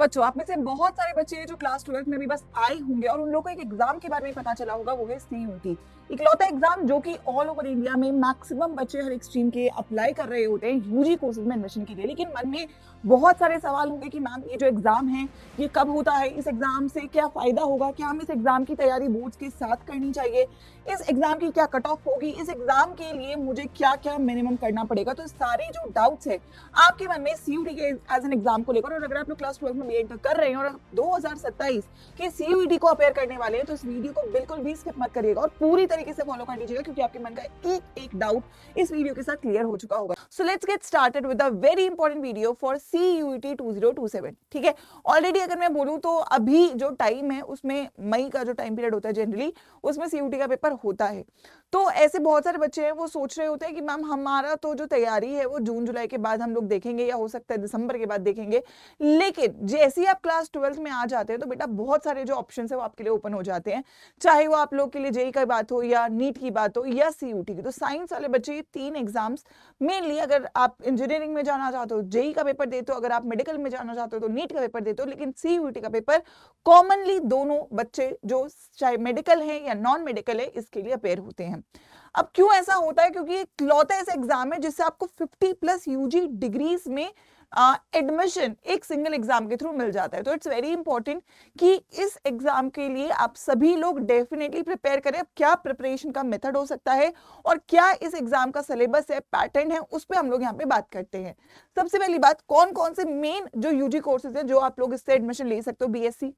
बच्चों, आप में से बहुत सारे बच्चे हैं जो क्लास 12 में भी बस आए होंगे और उन लोगों को एक एग्जाम के बारे में पता चला होगा, वो है सीयूईटी। इकलौता एग्जाम जो कि ऑल ओवर इंडिया में मैक्सिमम बच्चे हर एक स्ट्रीम के अप्लाई कर रहे होते हैं यूजी कोर्सेज में एडमिशन के लिए। लेकिन मन में बहुत सारे सवाल होंगे कि मैम ये जो एग्जाम है ये कब होता है, इस एग्जाम से क्या फायदा होगा, क्या हम इस एग्जाम की तैयारी बोर्ड्स के साथ करनी चाहिए, इस एग्जाम की क्या कट ऑफ होगी, इस एग्जाम के लिए मुझे क्या क्या मिनिमम करना पड़ेगा। तो सारे जो डाउट्स है आपके मन में सीयूईटी के एज एन एग्जाम को लेकर, और अगर आप लोग क्लास 12 में बी एंटर कर रहे हैं और 2027 के सीयूईटी को अपेयर करने वाले हैं तो इस वीडियो को बिल्कुल भी स्किप मत करिएगा और पूरी तरीके से फॉलो कर लीजिएगा, क्योंकि आपके मन का एक एक डाउट इस वीडियो के साथ क्लियर हो चुका होगा। So let's get started with a very important video for CUET 2027। ठीक है, ऑलरेडी अगर मैं बोलूं तो अभी जो टाइम है उसमें मई का जो टाइम पीरियड होता है जनरली, उसमें सीयूईटी का पेपर होता है। तो ऐसे बहुत सारे बच्चे हैं वो सोच रहे होते हैं कि मैम हमारा तो जो तैयारी है वो जून जुलाई के बाद हम लोग देखेंगे या हो सकता है दिसंबर के बाद देखेंगे। लेकिन जैसे ही आप क्लास 12 में आ जाते हैं तो बेटा बहुत सारे जो ऑप्शन है वो आपके लिए ओपन हो जाते हैं, चाहे वो आप लोग के लिए जेई की बात हो या नीट की बात हो या सीयूटी की। तो साइंस वाले बच्चे ये 3 एग्जाम्स मेनली, अगर आप इंजीनियरिंग में जाना चाहते हो जेई का पेपर देते हो, अगर आप मेडिकल में जाना चाहते हो तो नीट का पेपर देते हो, लेकिन सीयूटी का पेपर कॉमनली दोनों बच्चे जो चाहे मेडिकल है या नॉन मेडिकल है इसके लिए अपेयर होते हैं। अब क्यों ऐसा होता है? क्योंकि इकलौता ऐसा एग्जाम है जिससे आपको 50+ यूजी डिग्रीज में एडमिशन एक सिंगल एग्जाम के थ्रू मिल जाता है। तो इट्स वेरी इंपॉर्टेंट कि इस एग्जाम के लिए आप सभी लोग डेफिनेटली प्रिपेयर करें। अब क्या प्रिपरेशन का मेथड हो सकता है और क्या इस एग्जाम का सिलेबस है, पैटर्न है, उस पर हम लोग यहाँ पे बात करते हैं। सबसे पहली बात, कौन कौन से मेन जो यूजी कोर्सेज हैं जो आप लोग इससे एडमिशन ले सकते हो। बीएससी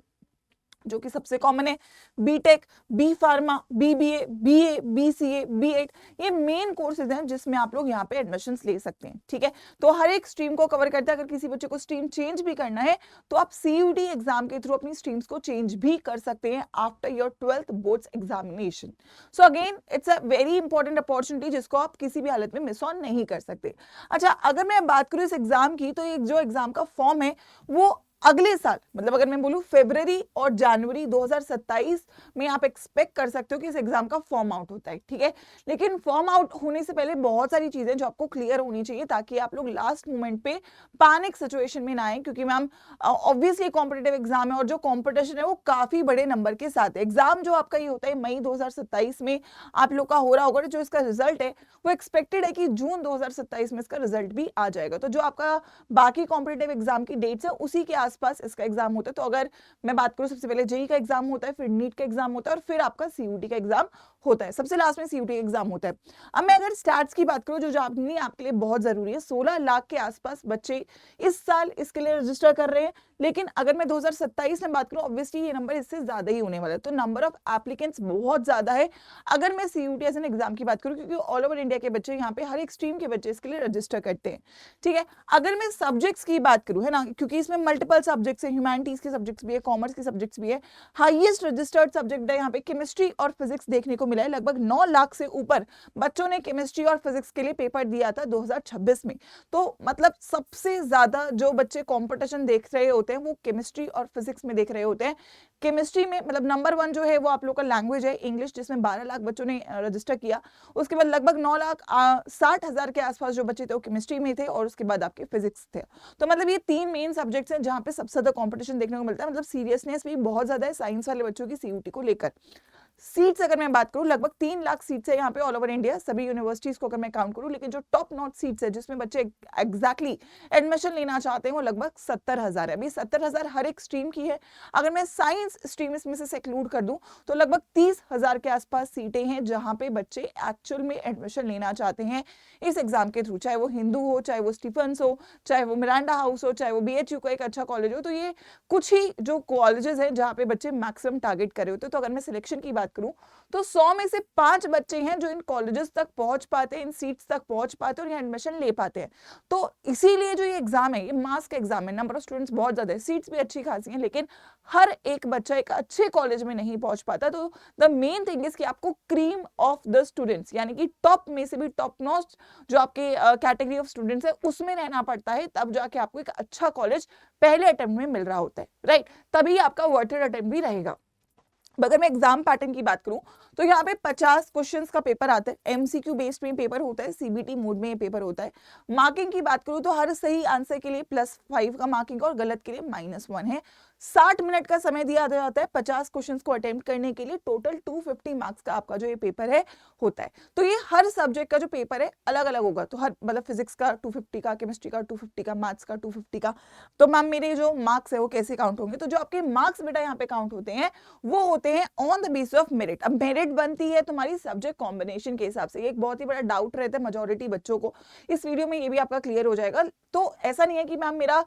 जो कि सबसे कॉमन है, BTech, B Pharma, BBA, BA, BCA, BEd, ये मेन कोर्सेज हैं जिसमें आप लोग यहाँ पे एडमिशंस ले सकते हैं। ठीक है, तो हर एक स्ट्रीम को कवर करता है। अगर किसी बच्चे को स्ट्रीम चेंज भी करना है तो आप सीयूटी एग्जाम के थ्रू अपनी स्ट्रीम्स को चेंज भी कर सकते हैं after your 12th boards examination. So again it's a very important opportunity जिसको आप किसी भी हालत में मिस ऑन नहीं कर सकते। अच्छा, अगर मैं बात करूं इस एग्जाम की, तो एक जो एग्जाम का फॉर्म है वो अगले साल, मतलब अगर मैं बोलूं फरवरी और जनवरी 2027 में आप एक्सपेक्ट कर सकते हो कि इस एग्जाम का फॉर्म आउट होता है। ठीक है, लेकिन फॉर्म आउट होने से पहले बहुत सारी चीजें जो आपको क्लियर होनी चाहिए ताकि आप लोग लास्ट मोमेंट पे पैनिक सिचुएशन में ना आए, क्योंकि मैम ऑब्वियसली कॉम्पिटेटिव एग्जाम है और जो कॉम्पिटिशन है वो काफी बड़े नंबर के साथ है। एग्जाम जो आपका ये होता है मई 2027 में आप लोग का हो रहा होगा, जो इसका रिजल्ट है वो एक्सपेक्टेड है कि जून 2027 में इसका रिजल्ट भी आ जाएगा। तो जो आपका बाकी कॉम्पिटेटिव एग्जाम की डेट्स है उसी के आसपास इसका एग्जाम होता है। तो अगर मैं बात करूं, सबसे पहले जेई का एग्जाम होता है, फिर नीट का एग्जाम होता है और फिर आपका सीयूटी का एग्जाम होता है, सबसे लास्ट में सीयूटी एग्जाम होता है। अब मैं अगर स्टैट्स की बात करूं जो जाननी आपके लिए बहुत जरूरी है, 16 लाख के आसपास बच्चे इस साल इसके लिए रजिस्टर कर रहे हैं। लेकिन अगर मैं 2027 में बात करूं, ऑब्वियसली ये नंबर इससे ज्यादा ही होने वाला है। तो नंबर ऑफ एप्लीकेंट्स बहुत ज्यादा है अगर मैं सीयूटी एज एन एग्जाम की बात करूं, क्योंकि ऑल ओवर इंडिया के बच्चे यहाँ पे हर एक स्ट्रीम के बच्चे इसके लिए रजिस्टर करते हैं। ठीक है, अगर मैं सब्जेक्ट्स की बात करूं, है ना, क्योंकि इसमें मल्टीपल सब्जेक्ट्स है, ह्यूमैनिटीज के सब्जेक्ट्स भी है, कॉमर्स के सब्जेक्ट्स भी है। हाईएस्ट रजिस्टर्ड सब्जेक्ट है यहाँ पे केमिस्ट्री और फिजिक्स देखने को मिला है। लगभग 9 लाख से ऊपर बच्चों ने केमिस्ट्री और फिजिक्स के लिए पेपर दिया था 2026 में। तो मतलब सबसे ज्यादा जो बच्चे कंपटीशन देख रहे होते हैं वो केमिस्ट्री और फिजिक्स में देख रहे होते हैं। केमिस्ट्री में मतलब नंबर 1 जो है वो आप लोग का लैंग्वेज है इंग्लिश, जिसमें 12 लाख बच्चों ने रजिस्टर किया। उसके बाद लगभग 9,60,000 के आसपास जो बच्चे थे वो केमिस्ट्री में थे और उसके बाद आपके फिजिक्स थे। तो मतलब ये 3 मेन सब्जेक्ट्स हैं जहां पे सबसे ज्यादा कंपटीशन देखने को मिलता है। मतलब सीरियसनेस भी बहुत ज्यादा है साइंस वाले बच्चों की सीयूटी को लेकर। सीट्स अगर मैं बात करूं, लगभग 3 लाख सीट्स है यहाँ पे ऑल ओवर इंडिया, सभी यूनिवर्सिटीज को अगर मैं काउंट करूं। लेकिन जो टॉप नॉट सीट्स है जिसमें बच्चे एग्जैक्टली एडमिशन लेना चाहते हैं वो लगभग 70,000 है। अभी 70,000 हर एक स्ट्रीम की है। अगर मैं साइंस स्ट्रीम इसमें से एक्सक्लूड कर दूं तो लगभग 30,000 के आसपास सीटें हैं जहां पे बच्चे एक्चुअल में एडमिशन लेना चाहते हैं इस एग्जाम के थ्रू, चाहे वो हिंदू हो, चाहे वो स्टीफेंस हो, चाहे वो मिरांडा हाउस हो, चाहे वो बीएचयू का एक अच्छा कॉलेज हो। तो ये कुछ ही जो कॉलेजेस हैं जहां पे बच्चे मैक्सिमम टारगेट कर रहे होते हैं। तो अगर मैं सिलेक्शन की बात करूं तो 100 में से 5 बच्चे हैं जो इन कॉलेजेस तक पहुंच पाते हैं, इन सीट्स तक पहुंच पाते हैं और यहाँ एडमिशन ले पाते हैं। तो इसीलिए जो ये एग्जाम है ये मास का एग्जाम है। नंबर ऑफ स्टूडेंट्स बहुत ज्यादा है, सीट्स भी अच्छी खासी हैं, लेकिन हर एक बच्चा एक अच्छे कॉलेज में नहीं पहुंच पाता। तो द मेन थिंग इज कि आपको क्रीम ऑफ द स्टूडेंट्स यानी कि टॉप में से भी टॉप नॉच जो आपके कैटेगरी ऑफ स्टूडेंट्स है उसमें रहना पड़ता है, तब जाके आपको एक अच्छा कॉलेज पहले अटेम्प्ट में मिल रहा होता है, राइट? तभी आपका वर्थ इट अटेम्प्ट भी रहेगा। अगर मैं एग्जाम पैटर्न की बात करूं तो यहाँ पे 50 क्वेश्चंस का पेपर आता है, एमसीक्यू बेस्ड में पेपर होता है, सीबीटी मोड में ये पेपर होता है। मार्किंग की बात करूं तो हर सही आंसर के लिए +5 का मार्किंग और गलत के लिए -1 है। 60 मिनट का समय दिया जाता है 50 क्वेश्चंस को अटेम्प्ट करने के लिए। टोटल 250 मार्क्स का आपका जो ये पेपर है होता है। तो ये हर सब्जेक्ट का जो पेपर है अलग अलग होगा, तो हर मतलब फिजिक्स का 250 का, केमिस्ट्री का 250 का, मैथ्स का 250 का। तो मैम मेरे जो मार्क्स है वो कैसे काउंट होंगे? तो जो आपके मार्क्स बेटा यहाँ पे काउंट होते हैं वो होते हैं on the basis of merit. अब मेरिट बनती है तुम्हारी सब्जेक्ट कॉम्बिनेशन के हिसाब से। ये एक बहुत ही बड़ा डाउट रहता है मेजॉरिटी बच्चों को, इस वीडियो में ये भी आपका क्लियर हो जाएगा। तो ऐसा नहीं है कि मैम मेरा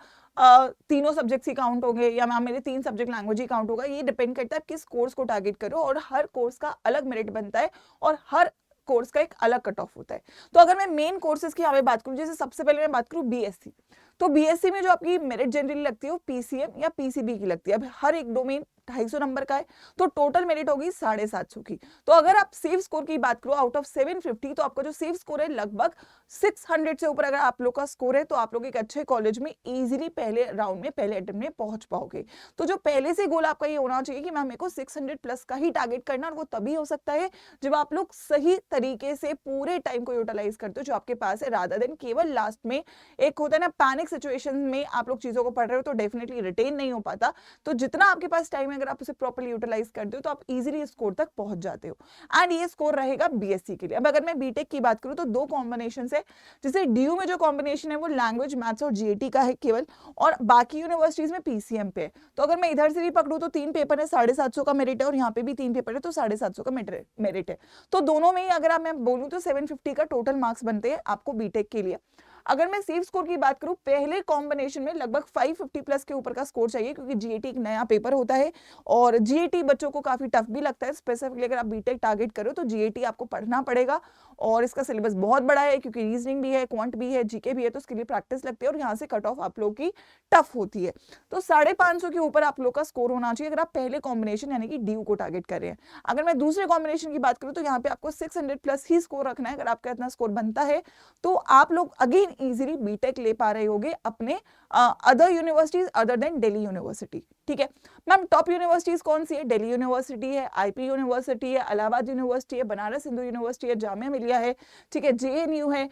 तीनों सब्जेक्ट्स ही काउंट होंगे या मैम मेरे 3 सब्जेक्ट लैंग्वेज ही काउंट होगा। ये डिपेंड करता है किस कोर्स को टारगेट करो, और हर कोर्स का अलग मेरिट बनता है और हर कोर्स का एक अलग कट ऑफ होता है। तो अगर मैं मेन कोर्सेज की यहाँ पे बात करूँ, जैसे सबसे पहले मैं बात करूँ बीएससी, तो बीएससी में जो आपकी मेरिट जनरली लगती है वो पीसीएम या पीसीबी की लगती है। अब हर एक डोमेन 250 नंबर का है, तो टोटल मेरिट होगी 750 की। तो अगर आप सेफ स्कोर की बात करो आउट ऑफ 750, तो आपका जो सेफ स्कोर है लगभग 600 से ऊपर अगर आप लोग का स्कोर है तो आप लोग एक अच्छे कॉलेज में इजीली पहले राउंड में, पहले अटेम्प्ट में पहुंच पाओगे। तो जो पहले से गोल आपका ये होना चाहिए कि मैम मेरे को 600 प्लस का ही टारगेट करना, और वो तभी हो सकता है जब आप लोग सही तरीके से पूरे टाइम को यूटिलाइज करते हो जो आपके पास है, रादर देन केवल लास्ट में एक होता है ना पैनिक सिचुएशन में आप लोग चीजों को पढ़ रहे हो तो डेफिनेटली रिटेन नहीं हो पाता। तो जितना आपके पास टाइम है अगर आप उसे प्रॉपर्ली यूटिलाइज करते हो तो आप इजीली स्कोर तक पहुंच जाते हो, एंड ये स्कोर रहेगा बीएससी के लिए। अब अगर मैं बीटेक की बात करूं तो 2 कॉम्बिनेशन है, जैसे डीयू में जो कॉम्बिनेशन है वो लैंग्वेज, मैथ्स और जीएटी का है केवल, और बाकी यूनिवर्सिटीज में पीसीएम पे है। तो अगर मैं इधर से भी पकड़ू तो 3 पेपर है, 750 का मेरिट है, और यहाँ पे भी 3 पेपर है तो 750 का मेरिट है। तो दोनों में ही अगर मैं बोलूँ तो 750 का टोटल मार्क्स बनते हैं आपको बीटेक के लिए। अगर मैं सेफ स्कोर की बात करूं, पहले कॉम्बिनेशन में लगभग 550 प्लस के ऊपर का स्कोर चाहिए, क्योंकि जीएटी एक नया पेपर होता है और जीएटी बच्चों को काफी टफ भी लगता है। स्पेसिफिकली अगर आप बीटेक टारगेट करो तो जीएटी आपको पढ़ना पड़ेगा, और इसका सिलेबस बहुत बड़ा है क्योंकि रीजनिंग भी है, क्वांट भी है, जीके भी है, तो उसके लिए प्रैक्टिस लगती है और यहाँ से कट ऑफ आप लोग की टफ होती है। तो 550 के ऊपर आप लोग का स्कोर होना चाहिए अगर आप पहले कॉम्बिनेशन यानी कि ड्यू को टारगेट कर रहे हैं। अगर मैं दूसरे कॉम्बिनेशन की बात करूं तो यहाँ पे आपको 600 प्लस ही स्कोर रखना है। अगर आपका इतना स्कोर बनता है तो आप लोग अगेन इजीली बीटेक ले पा रहे होगे अपने other universities other than Delhi university. ठीक है मैम, टॉप यूनिवर्सिटीज कौन सी है? दिल्ली यूनिवर्सिटी है, आईपी यूनिवर्सिटी है, इलाहाबाद यूनिवर्सिटी है, बनारस हिंदू यूनिवर्सिटी है, जामिया मिलिया है, ठीक है, जेएनयू है,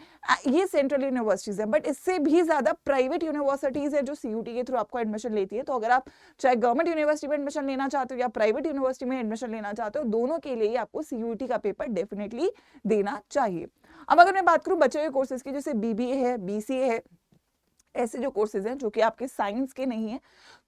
ये सेंट्रल यूनिवर्सिटीज है। बट इससे भी ज्यादा प्राइवेट यूनिवर्सिटीज है जो सीयूटी के थ्रू आपको एडमिशन लेती है। तो अगर आप चाहे गवर्नमेंट यूनिवर्सिटी में एडमिशन लेना चाहते हो या प्राइवेट यूनिवर्सिटी में एडमिशन लेना चाहते हो, दोनों के लिए आपको सीयूटी का पेपर डेफिनेटली देना चाहिए। अब अगर मैं बात करूं बचे हुए कोर्सेज की, जैसे बीबीए है, बीसीए है, ऐसे जो कोर्सेज हैं जो कि आपके साइंस के नहीं है,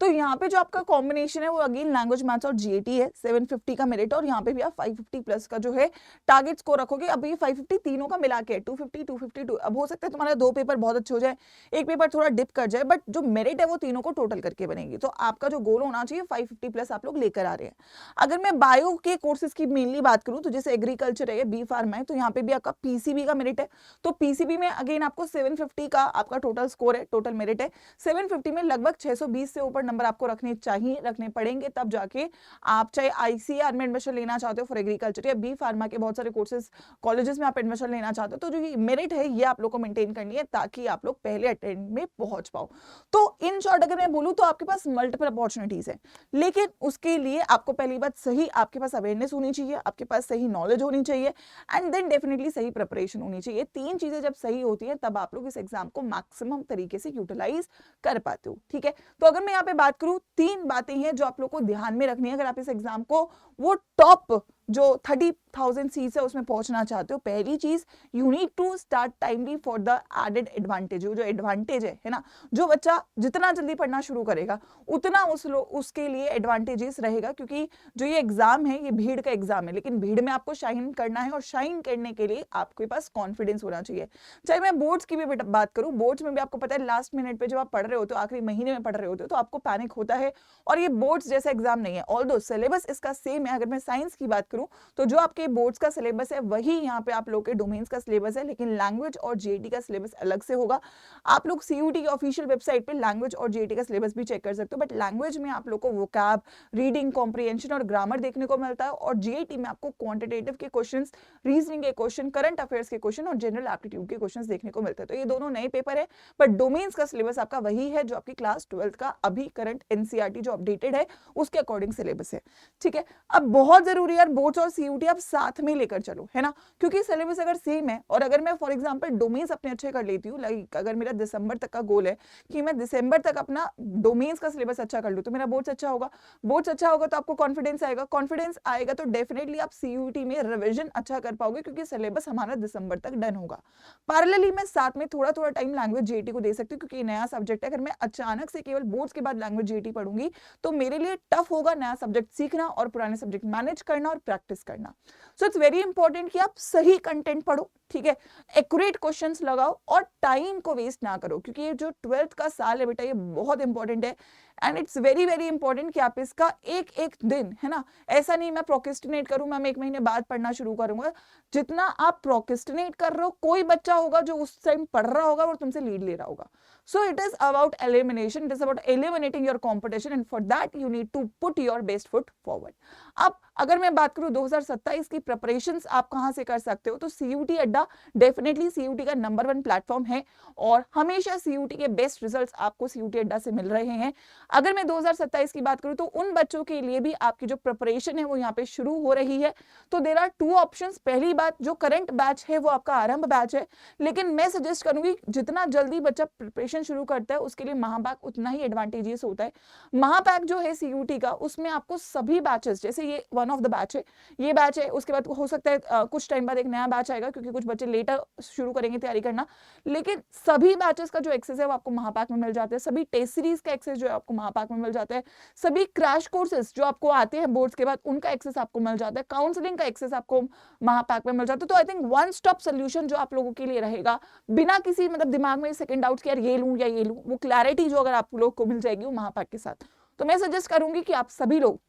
तो यहाँ पे जो आपका कॉम्बिनेशन है वो अगेन लैंग्वेज, मैथ्स और जीएटी है। 750 का मेरिट, और यहाँ पे भी आप 550 प्लस का जो है टारगेट स्कोर रखोगे। अब ये 550 तीनों का मिला के 250 252। अब हो सकता है तुम्हारा 2 पेपर बहुत अच्छे हो जाए, एक पेपर थोड़ा डिप कर जाए, बट जो मेरिट है वो तीनों को टोटल करके बनेगी। तो आपका जो गोल होना चाहिए 550 प्लस आप लोग लेकर आ रहे हैं। अगर मैं बायो के कोर्सेज की मेनली बात करूँ तो जैसे एग्रीकल्चर है, बी फार्मा है, तो यहाँ पे भी आपका पीसीबी का मेरिट है। तो पीसीबी में अगेन आपको 750 का आपका टोटल स्कोर है, टोटल मेरिट है। 750 में लगभग 620 से ऊपर नंबर आपको रखने चाहिए, रखने पड़ेंगे, तब जाके आप चाहे आईसीआर में एडमिशन लेना चाहते हो फॉर एग्रीकल्चर या बी फार्मा के बहुत सारे कोर्सेज कॉलेजेस में आप एडमिशन लेना चाहते हो, तो जो ये मेरिट है ये आप लोग को मेंटेन करनी है ताकि आप लोग पहले अटेम्प्ट में पहुंच पाओ। तो इन शॉर्ट अगर मैं बोलूं तो आपके पास मल्टीपल अपॉर्चुनिटीज है, लेकिन उसके लिए आपको पहली बात सही आपके पास अवेयरनेस होनी चाहिए, आपके पास सही नॉलेज होनी चाहिए, एंड देन डेफिनेटली सही प्रिपरेशन होनी चाहिए। 3 चीजें जब सही होती हैं तब आप लोग इस एग्जाम को मैक्सिमम तरीके से यूटिलाइज कर पाते हो। ठीक है, तो अगर मैं यहाँ पे बात करूं 3 बातें हैं जो आप लोग को ध्यान में रखनी है अगर आप इस एग्जाम को वो टॉप जो 30,000 सीट्स है उसमें पहुंचना चाहते हो। पहली चीज, you need to start timely for the added advantage. जो एडवांटेज है ना, जो बच्चा जितना जल्दी पढ़ना शुरू करेगा उतना उसके लिए एडवांटेजेस रहेगा, क्योंकि जो ये एग्जाम है ये भीड़ का एग्जाम है, लेकिन भीड़ में आपको शाइन करना है, और शाइन करने के लिए आपके पास कॉन्फिडेंस होना चाहिए। चाहे मैं बोर्ड्स की भी बात करूं, बोर्ड्स में भी आपको पता है लास्ट मिनट पे जब आप पढ़ रहे होते हो, आखिरी महीने में पढ़ रहे होते हो, तो आपको पैनिक होता है, और ये बोर्ड्स जैसा एग्जाम नहीं है। ऑल्दो सिलेबस इसका सेम है। अगर मैं साइंस की बात करूं तो जो आपके बोर्ड्स का सिलेबस है वही यहाँ पे आप लोग के डोमेन्स का सिलेबस है, लेकिन लैंग्वेज और जीएटी का सिलेबस अलग से होगा। आप लोग सीयूटी की ऑफिशियल वेबसाइट पे लैंग्वेज और जीएटी का सिलेबस भी चेक कर सकते हो, बट लैंग्वेज में आप लोग को वोकैब, रीडिंग कॉम्प्रिहेंशन और ग्रामर देखने को मिलता है, और जीएटी में आपको क्वांटिटेटिव के क्वेश्चंस, रीजनिंग के क्वेश्चन, करंट अफेयर्स के क्वेश्चन और जनरल एप्टीट्यूड के क्वेश्चंस देखने को मिलते हैं। तो ये दोनों नए पेपर है, बट डोमेन्स का सिलेबस आपका वही है जो आपकी क्लास 12th का अभी करंट एनसीईआरटी जो अपडेटेड है उसके अकॉर्डिंग सिलेबस है, ठीक है। अब बहुत जरूरी है बोर्ड्स और सीयूटी आप साथ में लेकर चलो, है ना, क्योंकि सिलेबस अगर सेम है और अगर मैं फॉर एग्जांपल डोमेन्स अपने अच्छे कर लेती हूँ, लाइक अगर मेरा दिसंबर तक का गोल है कि मैं दिसंबर तक अपना डोमेन्स का सिलेबस अच्छा कर लूँ तो मेरा बोर्ड्स अच्छा होगा। बोर्ड्स अच्छा होगा तो आपको कॉन्फिडेंस आएगा, कॉन्फिडेंस आएगा तो डेफिनेटली आप सीयूटी में रिवीजन अच्छा कर पाओगे, क्योंकि सिलेबस हमारा दिसंबर तक डन होगा। पैरेलली मैं साथ में थोड़ा थोड़ा टाइम लैंग्वेज जीएटी को दे सकती हूँ, क्योंकि नया सब्जेक्ट है। अगर मैं अचानक से केवल बोर्ड्स के बाद लैंग्वेज जीएटी पढ़ूंगी तो मेरे लिए टफ होगा नया सब्जेक्ट सीखना और पुराने सब्जेक्ट मैनेज करना और प्रैक्टिस करना। सो इट्स वेरी इंपॉर्टेंट कि आप सही कंटेंट पढ़ो, ठीक है, एक्यूरेट क्वेश्चंस लगाओ और टाइम को वेस्ट ना करो, क्योंकि ये जो 12th का साल है बेटा ये बहुत इंपॉर्टेंट है, and it's very very important कि आप इसका एक एक दिन, है ना, ऐसा नहीं मैं प्रोक्रेस्टिनेट करूं, मैं 1 महीने बाद पढ़ना शुरू करूंगा। जितना आप प्रोक्रेस्टिनेट कर रहे हो, कोई बच्चा होगा जो उस टाइम पढ़ रहा होगा और तुमसे लीड ले रहा होगा। So it is about elimination, it is about eliminating your competition, and for that you need to put your best foot forward. अब अगर मैं बात करूं 2027 की प्रिपरेशंस आप कहां से कर सकते हो, तो सीयूटी अड्डा डेफिनेटली सीयूटी का नंबर 1 प्लेटफॉर्म है, और हमेशा सीयूटी के बेस्ट रिजल्ट्स आपको सीयूटी अड्डा से मिल रहे हैं। अगर मैं 2027 की बात करूं तो उन बच्चों के लिए भी आपकी जो प्रिपरेशन है वो यहाँ पे शुरू हो रही है। तो देयर आर 2 ऑप्शंस। पहली बात, जो करंट बैच है वो आपका आरंभ बैच है, लेकिन मैं सजेस्ट करूंगी जितना जल्दी बच्चा प्रिपरेशन शुरू करता है उसके लिए महापैक उतना ही एडवांटेजियस होता है। महापैक जो है सीयूटी का, उसमें आपको सभी बैचेस, जैसे ये वन ऑफ द बैच है, ये बैच है, उसके बाद हो सकता है कुछ टाइम बाद एक नया बैच आएगा, क्योंकि कुछ बच्चे लेटर शुरू करेंगे तैयारी करना, लेकिन सभी बैचेस का जो एक्सेस है वो आपको महापैक में मिल जाता है। सभी टेस्ट सीरीज का एक्सेस जो है आपको महापैक में मिल जाता है। सभी क्रैश कोर्सेज जो आपको आते हैं बोर्ड्स के बाद उनका एक्सेस आपको मिल जाता है। काउंसलिंग का एक्सेस आपको महापैक में मिल जाता है। तो I think one stop solution जो आप लोगों के लिए रहेगा, बिना किसी मतलब दिमाग में सेकंड डाउट्स कि यार ये लूं या ये लूं, वो क्लैरिटी जो अगर आप लोग को मिल जाएगी वो महापैक के साथ। तो मैं सजेस्ट करूंगी कि आप सभी लोग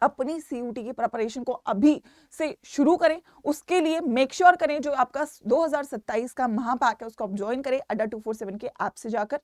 अपनी सीयूटी की प्रिपरेशन को अभी से शुरू करें। उसके लिए मेक श्योर करें जो आपका 2027 का महापैक है उसको आप ज्वाइन करें अड्डा 247 के ऐप से जाकर।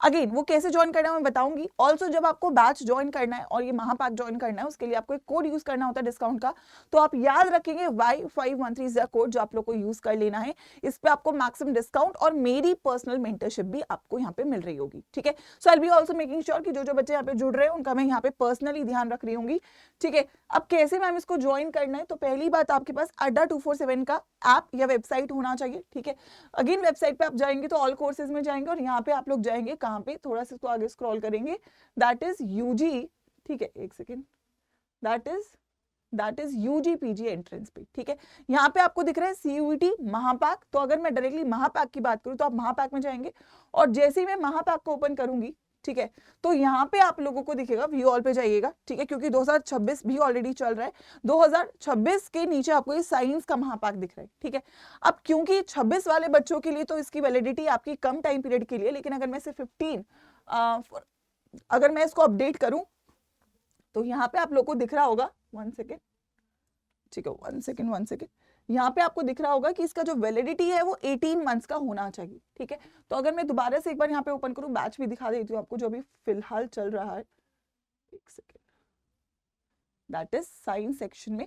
अगेन वो कैसे ज्वाइन करना है मैं बताऊंगी। ऑल्सो जब आपको बैच ज्वाइन करना है और ये महापैक ज्वाइन करना है उसके लिए आपको एक कोड यूज करना होता है डिस्काउंट का, तो आप याद रखेंगे Y513 कोड जो आप लोग को यूज कर लेना है। इस पे आपको मैक्सिमम डिस्काउंट और मेरी पर्सनल मेंटरशिप भी आपको यहाँ पे मिल रही होगी, ठीक है। So I will be also making sure कि जो बच्चे यहाँ पे जुड़ रहे हैं उनका मैं यहाँ पे पर्सनली ध्यान रख रही होंगी, ठीक है। अब कैसे मैम इसको ज्वाइन करना है, तो पहली बात आपके पास अड्डा 247 का ऐप या वेबसाइट होना चाहिए, ठीक है। अगेन वेबसाइट पे आप जाएंगे तो ऑल कोर्सेज में जाएंगे और यहाँ पे आप लोग जाएंगे कहाँ पे, थोड़ा सा इसको आगे स्क्रॉल करेंगे, दैट इज यूजी, ठीक है, एक second, that is UG PG entrance पे, ठीक है। यहाँ पे आपको दिख रहा है सीयूटी महापैक। तो अगर मैं डायरेक्टली महापैक की बात करूँ तो आप महापैक में जाएंगे और जैसे ही मैं महापैक को ओपन करूंगी, ठीक है, तो यहाँ पे आप लोगों को दिखेगा, व्यू ऑल पे जाइएगा, ठीक है, क्योंकि 2026 भी ऑलरेडी चल रहा है। 2026 के नीचे आपको ये साइंस का महापैक दिख रहा है, ठीक है। अब क्योंकि 26 वाले बच्चों के लिए तो इसकी वैलिडिटी आपकी कम टाइम पीरियड के लिए, लेकिन अगर मैं से 15 अगर मैं इसको अपडेट करूं तो यहाँ पे आप लोग को दिख रहा होगा, 1 सेकेंड, ठीक है, 1 सेकेंड, यहाँ पे आपको दिख रहा होगा कि इसका जो वैलिडिटी है वो 18 मंथ्स का होना चाहिए, ठीक है। तो अगर मैं दोबारा से एक बार यहाँ पे ओपन करूँ, बैच भी दिखा देती हूँ आपको जो अभी फिलहाल चल रहा है, एक second, that is science section में,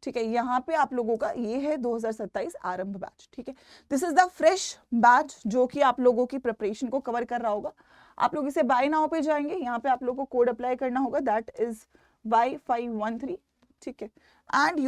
ठीक है। यहाँ पे आप लोगों का ये है 2027 आरंभ बैच, ठीक है। This is the fresh batch जो कि आप लोगों की प्रिपरेशन को कवर कर रहा होगा। आप लोग इसे बाय नाउ पे जाएंगे, यहाँ पे आप लोगों को कोड अप्लाई करना होगा, दैट इज Y513, ठीक है, and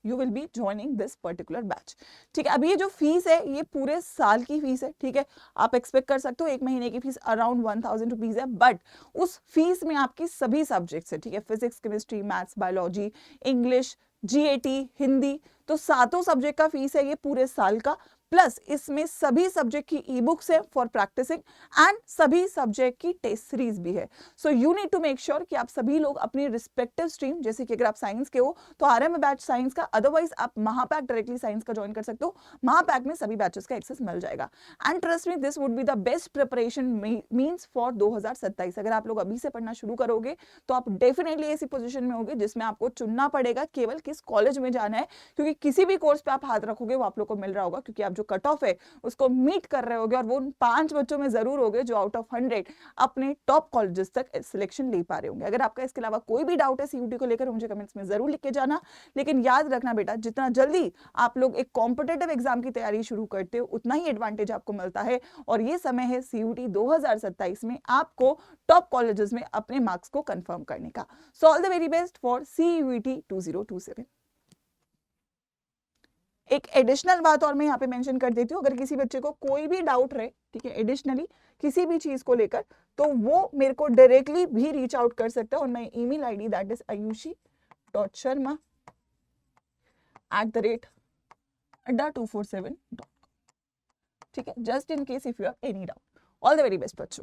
you will be joining this particular batch, ठीक है। अब ये जो फीस है ये पूरे साल की फीस है, ठीक है। आप एक्सपेक्ट कर सकते हो 1 महीने की फीस अराउंड 1000 रुपीज है, बट उस फीस में आपकी सभी सब्जेक्ट्स है, ठीक है, physics, chemistry, maths, biology, English, GAT, Hindi, तो 7 सब्जेक्ट का फीस है ये पूरे साल का। प्लस इसमें सभी सब्जेक्ट की ई बुक्स है फॉर प्रैक्टिसिंग एंड सभी सब्जेक्ट की टेस्ट सीरीज भी है. So you need to make sure कि आप सभी लोग अपनी रिस्पेक्टिव स्ट्रीम, जैसे कि अगर आप साइंस के हो तो आरएम बैच साइंस का, अदरवाइज आप महापैक डायरेक्टली साइंस का ज्वाइन कर सकते हो. महापैक में सभी बैचेस का एक्सेस मिल जाएगा. And trust me, this would be the best preparation means for 2027. अगर आप लोग अभी से पढ़ना शुरू करोगे तो आप डेफिनेटली ऐसी पोजीशन में होगे जिसमें आपको चुनना पड़ेगा केवल किस कॉलेज में जाना है, क्योंकि किसी भी कोर्स पे आप हाथ रखोगे वो आप लोग को मिल रहा होगा, क्योंकि आप जो कट ऑफ है उसको मीट कर रहे होगे और वो उन 5 बच्चों में जरूर होगे जो आउट ऑफ 100 अपने टॉप कॉलेजेस तक सिलेक्शन ले पा रहे होंगे. अगर आपका इसके अलावा कोई भी डाउट है सीयूटी को लेकर, मुझे कमेंट्स में जरूर लिख के जाना. लेकिन याद रखना बेटा, जितना जल्दी आप लोग एक कॉम्पिटेटिव एग्जाम की तैयारी शुरू करते हो उतना ही एडवांटेज आपको मिलता है. और ये समय है सीयूटी 2027 में आपको टॉप कॉलेजेस में अपने मार्क्स को कंफर्म करने का. So all the very best for CUET 2027. एक एडिशनल बात और मैं यहाँ पे मेंशन कर देती हूँ, अगर किसी बच्चे को कोई भी डाउट रहे, ठीक है, एडिशनली किसी भी चीज को लेकर, तो वो मेरे को डायरेक्टली भी रीच आउट कर सकता है on my email ID, that is ayushi.sharma@247.com. ठीक है, just in case if you have any doubt. All the very best बच्चों.